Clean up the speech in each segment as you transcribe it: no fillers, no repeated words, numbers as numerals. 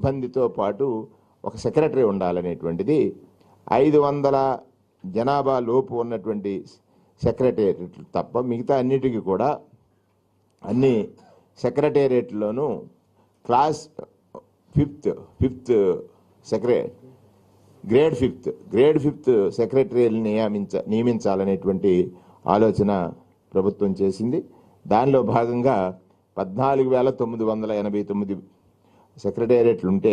సిబ్బందితో పాటు ఒక సెక్రటరీ ఉండాలనేటువంటిది 500 జనాభా లోపు ఉన్నటువంటి సెక్రటేరియట్లు తప్ప మిగతా అన్నిటికీ కూడా అన్ని సెక్రటేరియట్లోనూ క్లాస్ ఫిఫ్త్ గ్రేడ్ ఫిఫ్త్ సెక్రటరీని నియమించాలనేటువంటి ఆలోచన ప్రభుత్వం చేసింది. దానిలో భాగంగా 14,989 సెక్రటేరియట్లు ఉంటే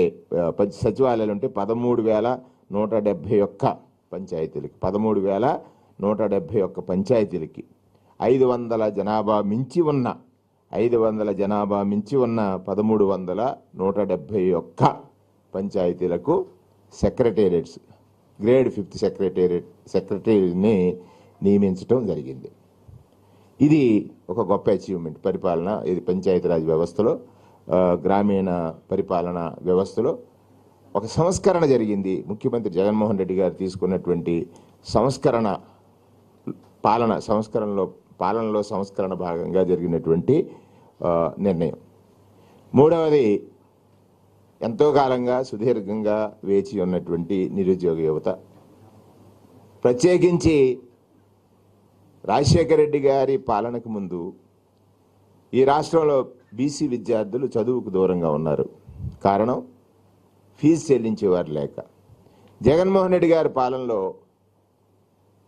సచివాలయాలు ఉంటే 13,171 పంచాయతీలకి 13,171 పంచాయతీలకి 500 జనాభా మించి ఉన్న 13,171 పంచాయతీలకు సెక్రటేరియట్స్ గ్రేడ్ ఫిఫ్త్ సెక్రటరీని నియమించడం జరిగింది. ఇది ఒక గొప్ప అచీవ్మెంట్ పరిపాలన. ఇది పంచాయతీరాజ్ వ్యవస్థలో, గ్రామీణ పరిపాలన వ్యవస్థలో ఒక సంస్కరణ జరిగింది. ముఖ్యమంత్రి జగన్మోహన్ రెడ్డి గారు తీసుకున్నటువంటి పాలనలో సంస్కరణ భాగంగా జరిగినటువంటి నిర్ణయం. మూడవది, ఎంతో కాలంగా సుదీర్ఘంగా వేచి ఉన్నటువంటి నిరుద్యోగ యువత. ప్రత్యేకించి రాజశేఖర రెడ్డి గారి పాలనకు ముందు ఈ రాష్ట్రంలో బీసీ విద్యార్థులు చదువుకు దూరంగా ఉన్నారు. కారణం ఫీజు చెల్లించేవారు లేక. జగన్మోహన్ రెడ్డి గారి పాలనలో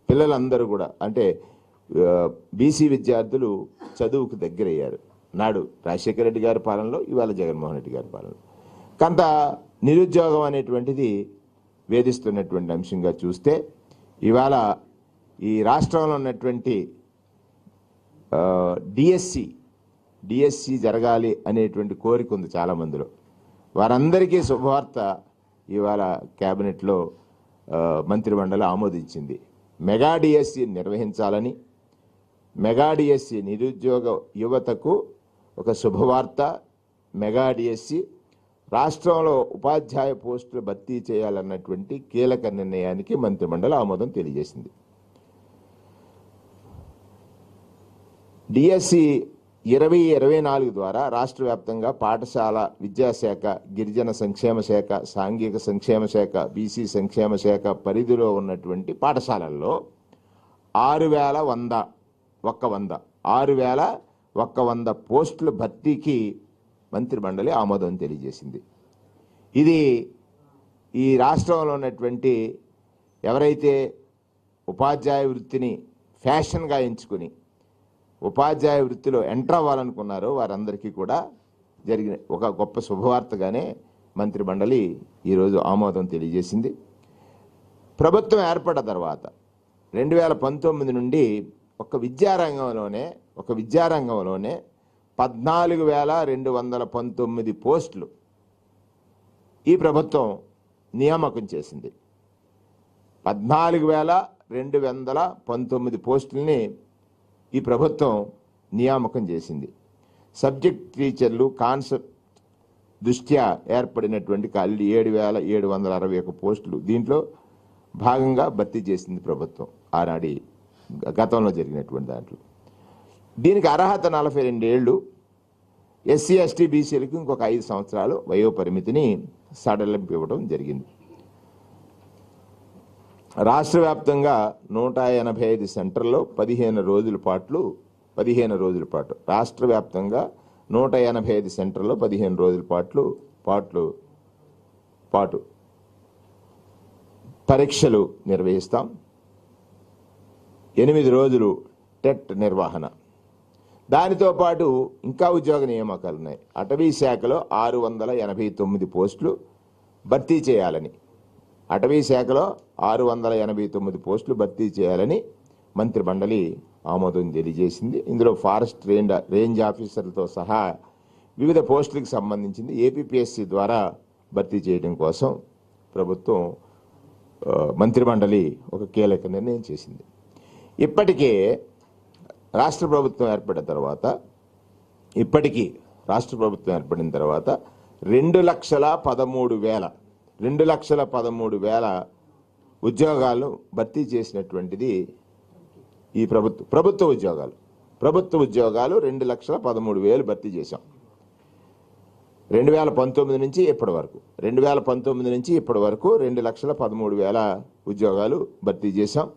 పిల్లలందరూ కూడా అంటే బీసీ విద్యార్థులు చదువుకు దగ్గరయ్యారు. నాడు రాజశేఖర రెడ్డి గారి పాలనలో, ఇవాళ జగన్మోహన్ రెడ్డి గారి పాలనలో కొంత నిరుద్యోగం అనేటువంటిది వేధిస్తున్నటువంటి అంశంగా చూస్తే, ఇవాళ ఈ రాష్ట్రంలో ఉన్నటువంటి డిఎస్సి జరగాలి అనేటువంటి కోరిక ఉంది చాలామందిలో. వారందరికీ శుభవార్త ఇవాళ కేబినెట్లో మంత్రిమండలి ఆమోదించింది. మెగా డిఎస్సి నిర్వహించాలని, మెగా డిఎస్సి నిరుద్యోగ యువతకు ఒక శుభవార్త. మెగా డిఎస్సి రాష్ట్రంలో ఉపాధ్యాయ పోస్టులు భర్తీ చేయాలన్నటువంటి కీలక నిర్ణయానికి మంత్రిమండలి ఆమోదం తెలియజేసింది. డిఎస్సి 2024 ద్వారా రాష్ట్ర వ్యాప్తంగా పాఠశాల విద్యాశాఖ, గిరిజన సంక్షేమ శాఖ, సాంఘిక సంక్షేమ శాఖ, బీసీ సంక్షేమ శాఖ పరిధిలో ఉన్నటువంటి పాఠశాలల్లో 6,100 పోస్టుల భర్తీకి మంత్రిమండలి ఆమోదం తెలియజేసింది. ఇది ఈ రాష్ట్రంలో ఉన్నటువంటి ఎవరైతే ఉపాధ్యాయ వృత్తిని ఫ్యాషన్గా ఎంచుకుని ఉపాధ్యాయ వృత్తిలో ఎంటర్ అవ్వాలనుకున్నారో వారందరికీ కూడా జరిగిన ఒక గొప్ప శుభవార్తగానే మంత్రిమండలి ఈరోజు ఆమోదం తెలియజేసింది. ప్రభుత్వం ఏర్పడిన తర్వాత 2019 నుండి ఒక విద్యారంగంలోనే 14,219 పోస్టులు ఈ ప్రభుత్వం నియామకం చేసింది. 14,219 పోస్టుల్ని ఈ ప్రభుత్వం నియామకం చేసింది. సబ్జెక్ట్ టీచర్లు కాన్సెప్ట్ దృష్ట్యా ఏర్పడినటువంటి 7,761 పోస్టులు దీంట్లో భాగంగా భర్తీ చేసింది ప్రభుత్వం ఆనాడి గతంలో జరిగినటువంటి దాంట్లో. దీనికి అర్హత 42 ఏళ్ళు, ఎస్సీ ఎస్టీ బీసీలకు ఇంకొక 5 సంవత్సరాలు వయోపరిమితిని సడలింపు ఇవ్వడం జరిగింది. రాష్ట్ర వ్యాప్తంగా 185 సెంటర్లో 15 రోజుల పాటు రాష్ట్ర వ్యాప్తంగా 185 సెంటర్లో 15 రోజుల పాటు పరీక్షలు నిర్వహిస్తాం. 8 రోజులు టెట్ నిర్వహణ. దానితో పాటు ఇంకా ఉద్యోగ నియామకాలు ఉన్నాయి. అటవీ శాఖలో 689 పోస్టులు భర్తీ చేయాలని 689 పోస్టులు భర్తీ చేయాలని మంత్రిమండలి ఆమోదం తెలియజేసింది. ఇందులో ఫారెస్ట్ రేంజ్ ఆఫీసర్లతో సహా వివిధ పోస్టులకు సంబంధించింది ఏపీపీఎస్సీ ద్వారా భర్తీ చేయడం కోసం ప్రభుత్వం మంత్రిమండలి ఒక కీలక నిర్ణయం చేసింది. ఇప్పటికే రాష్ట్ర ప్రభుత్వం ఏర్పడిన తర్వాత 2,13,000 ఉద్యోగాలను భర్తీ చేసినటువంటిది ఈ ప్రభుత్వ ఉద్యోగాలు 2,13,000 భర్తీ చేశాం. 2019 నుంచి ఇప్పటి వరకు 2,13,000 ఉద్యోగాలు భర్తీ చేశాం.